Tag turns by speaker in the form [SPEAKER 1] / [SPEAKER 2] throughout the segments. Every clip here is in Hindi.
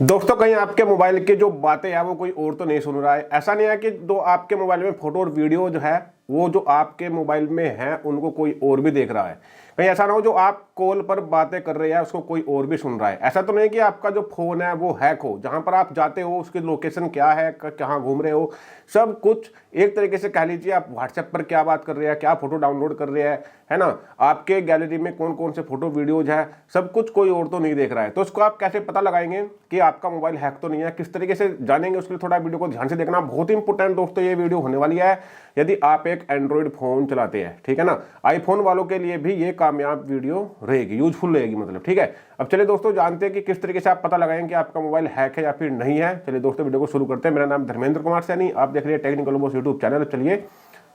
[SPEAKER 1] दोस्तों कहीं आपके मोबाइल की जो बातें हैं वो कोई और तो नहीं सुन रहा है। ऐसा नहीं है कि जो आपके मोबाइल में फोटो और वीडियो जो है वो जो आपके मोबाइल में है उनको कोई और भी देख रहा है। कहीं ऐसा ना हो जो आप कॉल पर बातें कर रहे हैं उसको कोई और भी सुन रहा है। ऐसा तो नहीं कि आपका जो फोन है वो हैक हो, जहां पर आप जाते हो उसकी लोकेशन क्या है, कहाँ घूम रहे हो, सब कुछ एक तरीके से कह लीजिए। आप व्हाट्सएप पर क्या बात कर रहे हैं, क्या फोटो डाउनलोड कर रहे हैं, है ना, आपके गैलरी में कौन कौन से फोटो वीडियोज है, सब कुछ कोई और तो नहीं देख रहा है। तो उसको आप कैसे पता लगाएंगे कि आपका मोबाइल हैक तो नहीं है, किस तरीके से जानेंगे, उसके लिए थोड़ा वीडियो को ध्यान से देखना। बहुत ही इंपॉर्टेंट दोस्तों ये वीडियो होने वाली है यदि आप एक एंड्रॉइड फोन चलाते हैं, ठीक है ना। आईफोन वालों के लिए भी ये कामयाब वीडियो रहेगी, यूजफुल रहेगी मतलब, ठीक है। अब चलिए दोस्तों जानते हैं कि किस तरीके से आप पता लगाएंगे कि आपका मोबाइल हैक है या फिर नहीं है। चलिए दोस्तों वीडियो को शुरू करते हैं। मेरा नाम धर्मेंद्र कुमार सैनी, आप देख रहे हैं टेक्निकल बॉस यूट्यूब चैनल। चलिए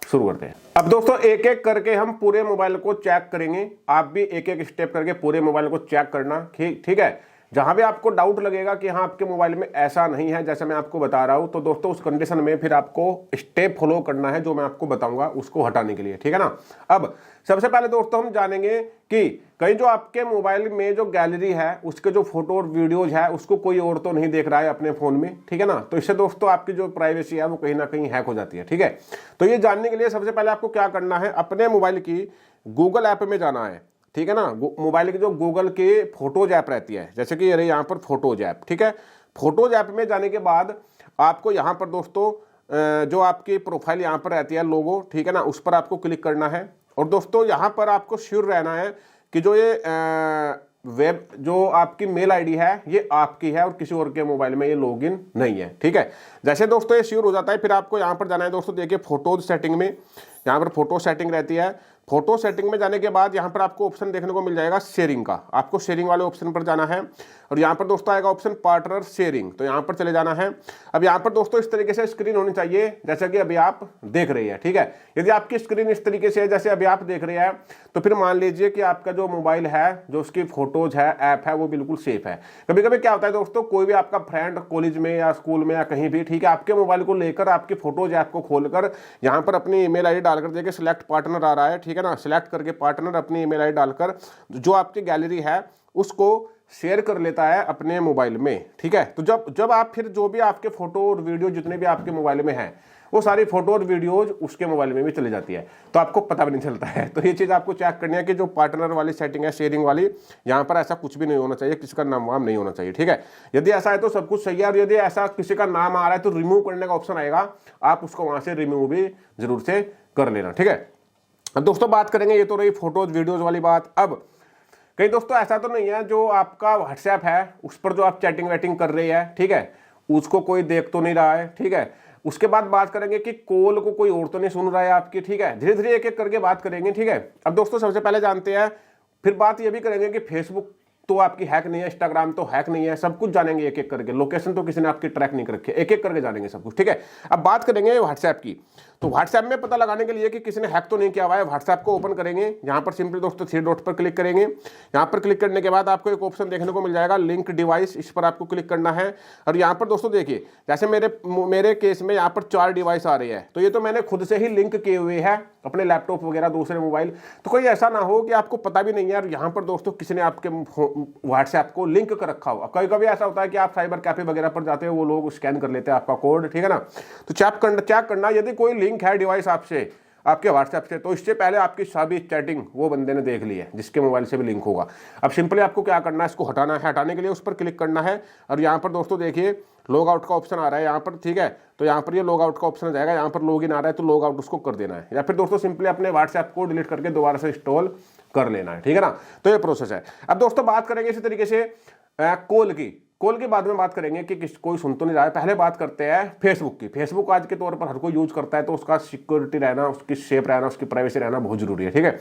[SPEAKER 1] शुरू करते हैं। अब दोस्तों एक एक करके हम पूरे मोबाइल को चेक करेंगे। आप भी एक एक स्टेप करके पूरे मोबाइल को चेक करना, ठीक है। जहां भी आपको डाउट लगेगा कि हाँ आपके मोबाइल में ऐसा नहीं है जैसे मैं आपको बता रहा हूं, तो दोस्तों उस कंडीशन में फिर आपको स्टेप फॉलो करना है जो मैं आपको बताऊंगा उसको हटाने के लिए, ठीक है ना। अब सबसे पहले दोस्तों हम जानेंगे कि कहीं जो आपके मोबाइल में जो गैलरी है उसके जो फोटो और वीडियोज है उसको कोई और तो नहीं देख रहा है अपने फोन में, ठीक है ना। तो इससे दोस्तों आपकी जो प्राइवेसी है वो कहीं ना कहीं हैक हो जाती है, ठीक है। तो ये जानने के लिए सबसे पहले आपको क्या करना है, अपने मोबाइल की गूगल ऐप में जाना है, ठीक है ना। मोबाइल की जो गूगल के फोटोज ऐप रहती है, जैसे कि अरे यहाँ पर फोटोज ऐप, ठीक है। फोटोज ऐप में जाने के बाद आपको यहाँ पर दोस्तों जो आपकी प्रोफाइल यहाँ पर रहती है लोगो, ठीक है ना, उस पर आपको क्लिक करना है। और दोस्तों यहाँ पर आपको श्योर रहना है कि जो ये वेब जो आपकी मेल आईडी है ये आपकी है और किसी और के मोबाइल में ये लॉगिन नहीं है, ठीक है। जैसे दोस्तों ये श्योर हो जाता है फिर आपको यहाँ पर जाना है दोस्तों, देखिए फोटोज सेटिंग में, यहाँ पर फोटो सेटिंग रहती है। फोटो सेटिंग में जाने के बाद यहाँ पर आपको ऑप्शन देखने को मिल जाएगा शेयरिंग का, आपको शेयरिंग वाले ऑप्शन पर जाना है। और यहाँ पर दोस्तों आएगा ऑप्शन पार्टनर शेयरिंग, तो यहाँ पर चले जाना है। अब यहाँ पर दोस्तों इस तरीके से स्क्रीन होनी चाहिए जैसा कि अभी आप देख रहे हैं, ठीक है। यदि आपकी स्क्रीन इस तरीके से है जैसे अभी आप देख रहे हैं तो फिर मान लीजिए कि आपका जो मोबाइल है, जो उसकी फोटोज है, ऐप है, वो बिल्कुल सेफ है। कभी कभी क्या होता है दोस्तों, कोई भी आपका फ्रेंड कॉलेज में या स्कूल में या कहीं भी, ठीक है, आपके मोबाइल को लेकर आपकी फोटोज ऐप को खोलकर यहाँ पर अपनी ईमेल आईडी डालकर, देखिए सिलेक्ट पार्टनर आ रहा है, ठीक है ना, सिलेक्ट करके पार्टनर अपनी ईमेल आईडी डालकर जो आपकी गैलरी है उसको शेयर कर लेता है अपने मोबाइल में, ठीक है। तो जब आप फिर जो भी आपके फोटो और वीडियो जितने भी आपके मोबाइल में हैं वो सारी फोटो और वीडियोज उसके मोबाइल में भी चली जाती है, तो आपको पता भी नहीं चलता है। तो ये चीज़ आपको चेक करनी है कि जो पार्टनर वाली सेटिंग है शेयरिंग वाली, यहाँ पर ऐसा कुछ भी नहीं होना चाहिए, किसी का नाम वाम नहीं होना चाहिए, ठीक है। यदि ऐसा है तो सब कुछ सही है, और यदि ऐसा किसी का नाम आ रहा है तो रिमूव करने का ऑप्शन आएगा, आप उसको वहाँ से रिमूव भी जरूर से कर लेना, ठीक है। अब दोस्तों बात करेंगे, ये तो रही फोटोज वीडियोज वाली बात। अब कहीं दोस्तों ऐसा तो नहीं है जो आपका व्हाट्सएप है उस पर जो आप चैटिंग वैटिंग कर रहे हैं, ठीक है, उसको कोई देख तो नहीं रहा है, ठीक है। उसके बाद बात करेंगे कि कॉल को कोई और तो नहीं सुन रहा है आपकी, ठीक है। धीरे धीरे एक एक करके बात करेंगे, ठीक है। अब दोस्तों सबसे पहले जानते हैं, फिर बात ये भी करेंगे कि फेसबुक तो आपकी हैक नहीं है, इंस्टाग्राम तो हैक नहीं है, सब कुछ जानेंगे एक एक करके। लोकेशन तो किसी ने आपकी ट्रैक नहीं कर रखी है, एक एक करके जानेंगे सब कुछ, ठीक है। अब बात करेंगे व्हाट्सएप की। तो व्हाट्सएप में पता लगाने के लिए कि किसी ने हैक तो नहीं किया हुआ है, व्हाट्सएप को ओपन करेंगे। यहाँ पर सिंपली दोस्तों 3 डॉट पर क्लिक करेंगे। यहाँ पर क्लिक करने के बाद आपको एक ऑप्शन देखने को मिल जाएगा लिंक डिवाइस, इस पर आपको क्लिक करना है। और यहाँ पर दोस्तों देखिए जैसे मेरे केस में यहाँ पर 4 डिवाइस आ रहे हैं, तो ये तो मैंने खुद से ही लिंक किए हुए हैं अपने लैपटॉप वगैरह दूसरे मोबाइल। तो कोई ऐसा ना हो कि आपको पता भी नहीं है और यहाँ पर दोस्तों किसी ने आपके व्हाट्सएप को लिंक कर रखा हो। कभी कभी ऐसा होता है कि आप साइबर कैफे वगैरह पर जाते हो, वो लोग स्कैन कर लेते हैं आपका कोड, ठीक है ना। तो चेक करना यदि कोई लिंक है डिवाइस आपसे आपके व्हाट्सएप से, तो इससे पहले आपकी सभी चैटिंग वो बंदे ने देख ली है जिसके मोबाइल से भी लिंक होगा। अब सिंपली आपको क्या करना है, इसको हटाना है। हटाने के लिए उस पर क्लिक करना है और यहाँ पर दोस्तों देखिए लॉग आउट का ऑप्शन आ रहा है यहाँ पर, ठीक है। तो यहाँ पर ये लॉग आउट का ऑप्शन आ जाएगा, यहाँ पर लॉग इन आ रहा है तो लॉग आउट उसको कर देना है, या फिर दोस्तों सिंपली अपने व्हाट्सएप को डिलीट करके दोबारा से इंस्टॉल कर लेना है, ठीक है ना। तो ये प्रोसेस है। अब दोस्तों बात करेंगे इसी तरीके से कॉल की बाद में बात करेंगे कि कोई सुन तो नहीं रहा है। पहले बात करते हैं फेसबुक की। फेसबुक आज के तौर पर हर कोई यूज करता है, तो उसका सिक्योरिटी रहना, उसकी सेफ रहना, उसकी प्राइवेसी रहना बहुत जरूरी है, ठीक है।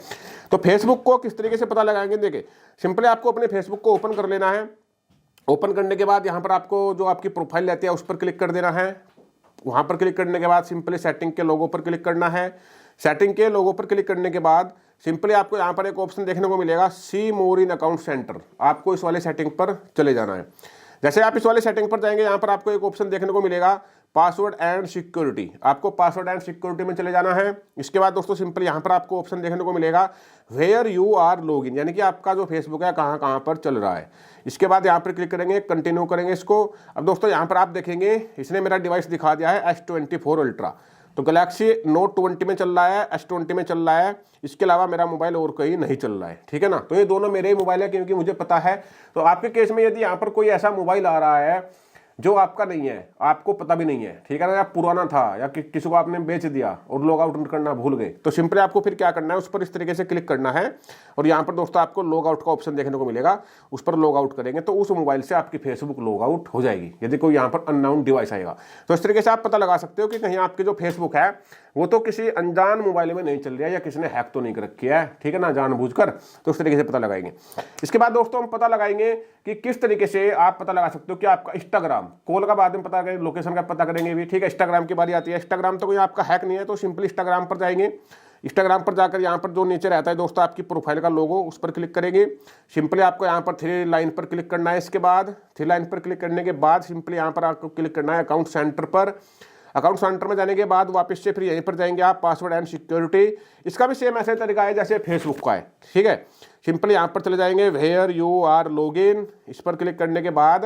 [SPEAKER 1] तो फेसबुक को किस तरीके से पता लगाएंगे, देखिए सिंपली आपको अपने फेसबुक को ओपन कर लेना है। ओपन करने के बाद यहाँ पर आपको जो आपकी प्रोफाइल रहती है उस पर क्लिक कर देना है। वहां पर क्लिक करने के बाद सिंपली सेटिंग के लोगो पर क्लिक करना है। सेटिंग के लोगो पर क्लिक करने के बाद सिंपली आपको यहाँ पर एक ऑप्शन देखने को मिलेगा सी मोर इन अकाउंट सेंटर, आपको इस वाले सेटिंग पर चले जाना है। जैसे आप इस वाले सेटिंग पर जाएंगे, यहाँ पर आपको एक ऑप्शन देखने को मिलेगा पासवर्ड एंड सिक्योरिटी। आपको पासवर्ड एंड सिक्योरिटी में चले जाना है। इसके बाद दोस्तों सिंपल यहाँ पर आपको ऑप्शन देखने को मिलेगा वेयर यू आर लॉगिन, यानी कि आपका जो फेसबुक है कहाँ कहाँ पर चल रहा है। इसके बाद यहाँ पर क्लिक करेंगे, कंटिन्यू करेंगे इसको। अब दोस्तों यहाँ पर आप देखेंगे इसने मेरा डिवाइस दिखा दिया है S24 अल्ट्रा, तो गैलेक्सी नोट 20 में चल रहा है, S20 में चल रहा है। इसके अलावा मेरा मोबाइल और कहीं नहीं चल रहा है, ठीक है ना। तो ये दोनों मेरे ही मोबाइल है क्योंकि मुझे पता है। तो आपके केस में यदि यहाँ पर कोई ऐसा मोबाइल आ रहा है जो आपका नहीं है, आपको पता भी नहीं है, ठीक है ना, या पुराना था या किसी को आपने बेच दिया और लॉग आउट करना भूल गए, तो सिंपली आपको फिर क्या करना है, उस पर इस तरीके से क्लिक करना है और यहाँ पर दोस्तों आपको लॉग आउट का ऑप्शन देखने को मिलेगा। उस पर लॉग आउट करेंगे तो उस मोबाइल से आपकी फेसबुक लॉग आउट हो जाएगी यदि कोई यहाँ पर अननोन डिवाइस आएगा। तो इस तरीके से आप पता लगा सकते हो कि कहीं आपकी जो फेसबुक है वो तो किसी अनजान मोबाइल में नहीं चल रहा है या किसी ने हैक तो नहीं कर रखी है, ठीक है ना, जानबूझकर। तो उस तरीके से पता लगाएंगे। इसके बाद दोस्तों हम पता लगाएंगे कि किस तरीके से आप पता लगा सकते हो कि आपका इंस्टाग्राम, कॉल का बाद में पता करेंगे, लोकेशन का पता करेंगे भी, ठीक है। इंस्टाग्राम की बारी आती है। इंस्टाग्राम तो कोई आपका हैक नहीं है, तो सिंपली इंस्टाग्राम पर जाएंगे। इंस्टाग्राम पर जाकर यहाँ पर जो नीचे रहता है दोस्तों आपकी प्रोफाइल का लोगो, उस पर क्लिक करेंगे। सिंपली आपको यहाँ पर 3 लाइन पर क्लिक करना है। इसके बाद 3 लाइन पर क्लिक करने के बाद सिंपली यहाँ पर आपको क्लिक करना है अकाउंट सेंटर पर। अकाउंट सेंटर में जाने के बाद वापस से फिर यहीं पर जाएंगे आप पासवर्ड एंड सिक्योरिटी। इसका भी सेम ऐसा तरीका है जैसे फेसबुक का है, ठीक है। सिंपली यहाँ पर चले जाएंगे वेयर यू आर लॉगिन, इस पर क्लिक करने के बाद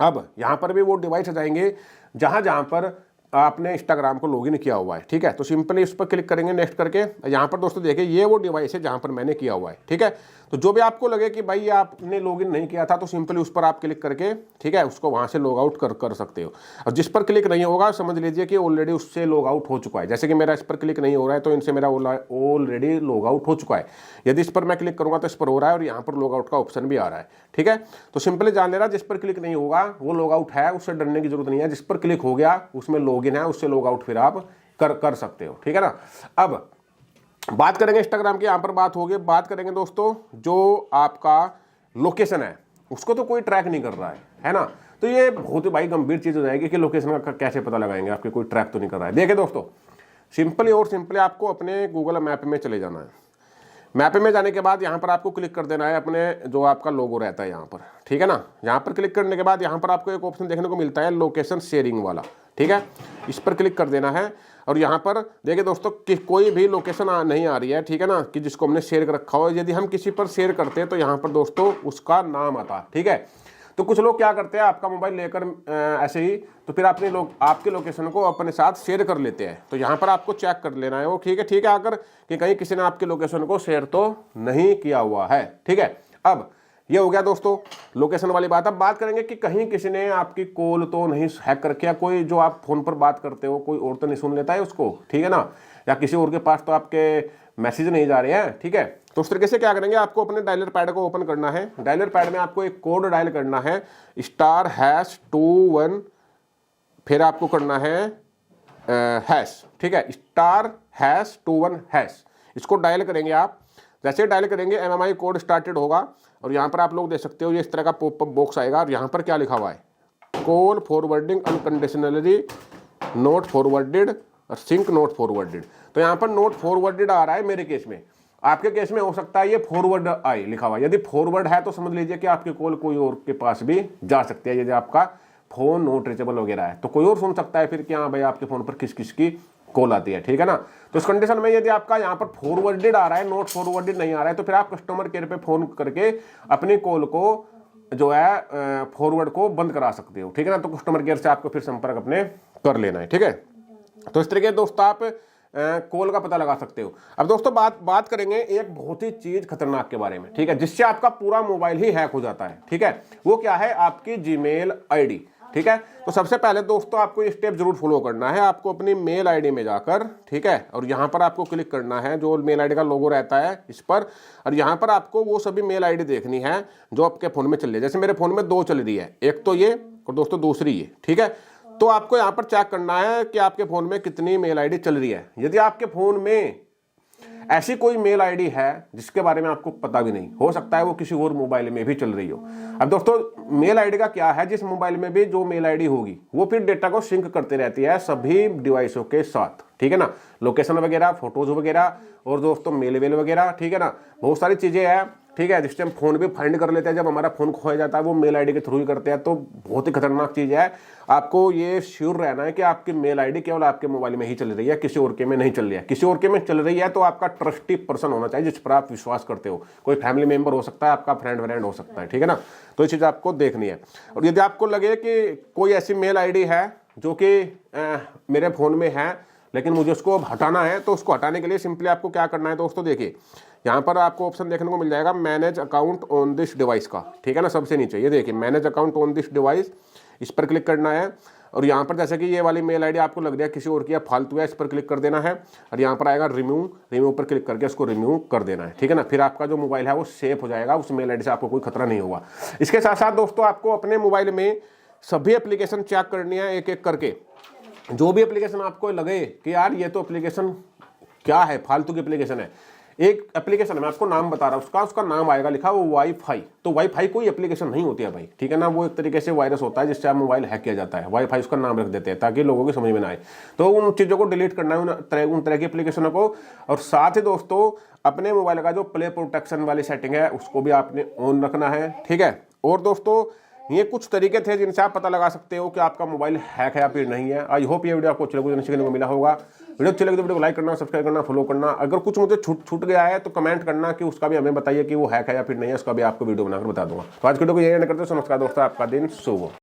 [SPEAKER 1] अब यहाँ पर भी वो डिवाइस आ जाएंगे जहाँ जहाँ पर आपने इंस्टाग्राम को लॉगिन किया हुआ है, ठीक है। तो सिंपली इस पर क्लिक करेंगे नेक्स्ट करके। यहाँ पर दोस्तों देखिए ये वो डिवाइस है जहाँ पर मैंने किया हुआ है, ठीक है। तो जो भी आपको लगे कि भाई आपने लॉगिन नहीं किया था तो सिंपली उस पर आप क्लिक करके, ठीक है, उसको वहाँ से लॉग आउट कर सकते हो। और जिस पर क्लिक नहीं होगा समझ लीजिए कि ऑलरेडी उससे लॉग आउट हो चुका है। जैसे कि मेरा इस पर क्लिक नहीं हो रहा है तो इनसे मेरा ऑलरेडी लॉग आउट हो चुका है। यदि इस पर मैं क्लिक करूँगा तो इस पर हो रहा है और यहाँ पर लॉग आउट का ऑप्शन भी आ रहा है, ठीक है। तो सिंपली जान लेना जिस पर क्लिक नहीं होगा वो लॉग आउट है, उससे डरने की जरूरत नहीं है। जिस पर क्लिक हो गया उसमें लॉगिन है, उससे लॉग आउट फिर आप कर सकते हो, ठीक है ना। अब बात करेंगे इंस्टाग्राम की, यहाँ पर बात होगी। बात करेंगे दोस्तों जो आपका लोकेशन है उसको तो कोई ट्रैक नहीं कर रहा है ना। तो ये बहुत ही भाई गंभीर चीज़ हो जाएगी कि लोकेशन का कैसे पता लगाएंगे, आपके कोई ट्रैक तो नहीं कर रहा है। देखिए दोस्तों सिंपली और सिंपली आपको अपने गूगल मैप में चले जाना है। मैप में जाने के बाद यहाँ पर आपको क्लिक कर देना है अपने जो आपका लोगो रहता है यहाँ पर, ठीक है ना। यहाँ पर क्लिक करने के बाद यहाँ पर आपको एक ऑप्शन देखने को मिलता है लोकेशन शेयरिंग वाला, ठीक है। इस पर क्लिक कर देना है और यहाँ पर देखिए दोस्तों कि कोई भी लोकेशन नहीं आ रही है, ठीक है ना, कि जिसको हमने शेयर कर रखा हो। यदि हम किसी पर शेयर करते हैं तो यहाँ पर दोस्तों उसका नाम आता है, ठीक है। तो कुछ लोग क्या करते हैं आपका मोबाइल लेकर ऐसे ही तो फिर अपने आपके लोकेशन को अपने साथ शेयर कर लेते हैं। तो यहाँ पर आपको चेक कर लेना है वो, ठीक है आकर कि कहीं किसी ने आपके लोकेशन को शेयर तो नहीं किया हुआ है, ठीक है। अब ये हो गया दोस्तों लोकेशन वाली बात। अब बात करेंगे कि कहीं किसी ने आपकी कॉल तो नहीं हैक कर किया, कोई जो आप फोन पर बात करते हो कोई और तो नहीं सुन लेता है उसको, ठीक है ना, या किसी और के पास तो आपके मैसेज नहीं जा रहे हैं, ठीक है। तो उस तरीके से क्या करेंगे, आपको अपने डायलर पैड को ओपन करना है। डायलर पैड में आपको एक कोड डायल करना है *#21, फिर आपको करना है हैश, ठीक है, *#21#। इसको डायल करेंगे आप। जैसे डायल करेंगे MMI कोड स्टार्टेड होगा और यहाँ पर आप लोग देख सकते हो ये इस तरह का पॉपअप बॉक्स आएगा और यहाँ पर क्या लिखा हुआ है, call forwarding unconditionally not forwarded और सिंक नॉट फॉरवर्डेड। तो यहाँ पर नॉट फॉरवर्डेड आ रहा है मेरे केस में, आपके केस में हो सकता है ये फॉरवर्ड आई लिखा हुआ है। यदि फॉरवर्ड है तो समझ लीजिए कि आपकी कॉल कोई और के पास भी जा सकती है। यदि आपका फोन नॉट रीचेबल वगैरह है तो कोई और सुन सकता है फिर कि हाँ भाई आपके फोन पर किस किस की कॉल आती है, ठीक है ना। तो इस कंडीशन में यदि आपका यहाँ पर फॉरवर्डेड आ रहा है, नॉट फॉरवर्डेड नहीं आ रहा है, तो फिर आप कस्टमर केयर पे फोन करके अपनी कॉल को जो है फॉरवर्ड को बंद करा सकते हो, ठीक है ना। तो कस्टमर केयर से आपको फिर संपर्क अपने कर लेना है, ठीक है। तो इस तरीके दोस्तों आप कॉल का पता लगा सकते हो। अब दोस्तों बात करेंगे एक बहुत ही चीज खतरनाक के बारे में, ठीक है, जिससे आपका पूरा मोबाइल ही हैक हो जाता है, ठीक है। वो क्या है, आपकी जीमेल आईडी, ठीक है। तो सबसे पहले दोस्तों आपको ये स्टेप जरूर फॉलो करना है। आपको अपनी मेल आईडी में जाकर, ठीक है, और यहाँ पर आपको क्लिक करना है जो मेल आईडी का लोगो रहता है इस पर, और यहाँ पर आपको वो सभी मेल आईडी देखनी है जो आपके फोन में चल रही है। जैसे मेरे फोन में 2 चल रही है, एक तो ये और दोस्तों दूसरी ये, ठीक है। तो आपको यहाँ पर चेक करना है कि आपके फोन में कितनी मेल आईडी चल रही है। यदि आपके फोन में ऐसी कोई मेल आईडी है जिसके बारे में आपको पता भी नहीं, हो सकता है वो किसी और मोबाइल में भी चल रही हो। अब दोस्तों मेल आईडी का क्या है, जिस मोबाइल में भी जो मेल आईडी होगी वो फिर डेटा को सिंक करती रहती है सभी डिवाइसों के साथ, ठीक है ना। लोकेशन वगैरह, फोटोज वगैरह और दोस्तों मेल वगैरह, ठीक है ना, बहुत सारी चीजें हैं। ठीक है, जिससे हम फोन भी फाइंड कर लेते हैं। जब हमारा फोन खोया जाता है वो मेल आईडी के थ्रू ही करते हैं, तो बहुत ही खतरनाक चीज़ है। आपको ये श्योर रहना है कि आपकी मेल आईडी केवल आपके मोबाइल में ही चल रही है, किसी और के में नहीं चल रही है। किसी और के में चल रही है तो आपका ट्रस्टी पर्सन होना चाहिए जिस पर आप विश्वास करते हो। कोई फैमिली मेंबर हो सकता है, आपका फ्रेंड हो सकता है, ठीक है ना। तो ये चीज़ आपको देखनी है। और यदि आपको लगे कि कोई ऐसी मेल आईडी है जो कि मेरे फ़ोन में है लेकिन मुझे उसको अब हटाना है, तो उसको हटाने के लिए सिंपली आपको क्या करना है दोस्तों, देखिए यहाँ पर आपको ऑप्शन देखने को मिल जाएगा manage account on this device का, ठीक है ना। सबसे नीचे ये देखिए manage account on this device, इस पर क्लिक करना है। और यहाँ पर जैसे कि ये वाली मेल आईडी आपको लग रही है किसी और की फालतू है, इस पर क्लिक कर देना है। और यहाँ पर आएगा रिमूव पर क्लिक करके इसको रिमूव कर देना है, ठीक है ना। फिर आपका जो मोबाइल है वो सेफ हो जाएगा, उस मेल आईडी से आपको कोई खतरा नहीं होगा। इसके साथ साथ दोस्तों आपको अपने मोबाइल में सभी एप्लीकेशन चेक करनी है एक एक करके। जो भी एप्लीकेशन आपको लगे कि यार ये तो एप्लीकेशन क्या है, फालतू की एप्लीकेशन है, एक एप्लीकेशन मैं आपको नाम बता रहा हूँ, उसका नाम आएगा लिखा वो वाईफाई। तो वाईफाई कोई एप्लीकेशन नहीं होती है भाई, ठीक है ना। वो एक तरीके से वायरस होता है जिससे आप मोबाइल हैक किया जाता है। वाईफाई उसका नाम रख देते हैं ताकि लोगों की समझ में ना आए। तो उन चीज़ों को डिलीट करना है, उन तरह की एप्लीकेशनों को। और साथ ही दोस्तों अपने मोबाइल का जो प्ले प्रोटेक्शन वाली सेटिंग है उसको भी आपने ऑन रखना है, ठीक है। और दोस्तों ये कुछ तरीके थे जिनसे आप पता लगा सकते हो कि आपका मोबाइल हैक है या फिर नहीं है। आई होप ये वीडियो आपको अच्छी लगी, सीखने को मिला होगा। वीडियो अच्छी लगी तो वीडियो को लाइक करना, सब्सक्राइब करना, फॉलो करना। अगर कुछ मुझे छूट गया है तो कमेंट करना कि उसका भी हमें बताइए कि वो हैक है या फिर नहीं है, उसका भी आपको वीडियो बनाकर बता दूंगा। तो आज वीडियो को यही एंड करते हैं। नमस्कार दोस्तों, आपका दिन शुभ हो।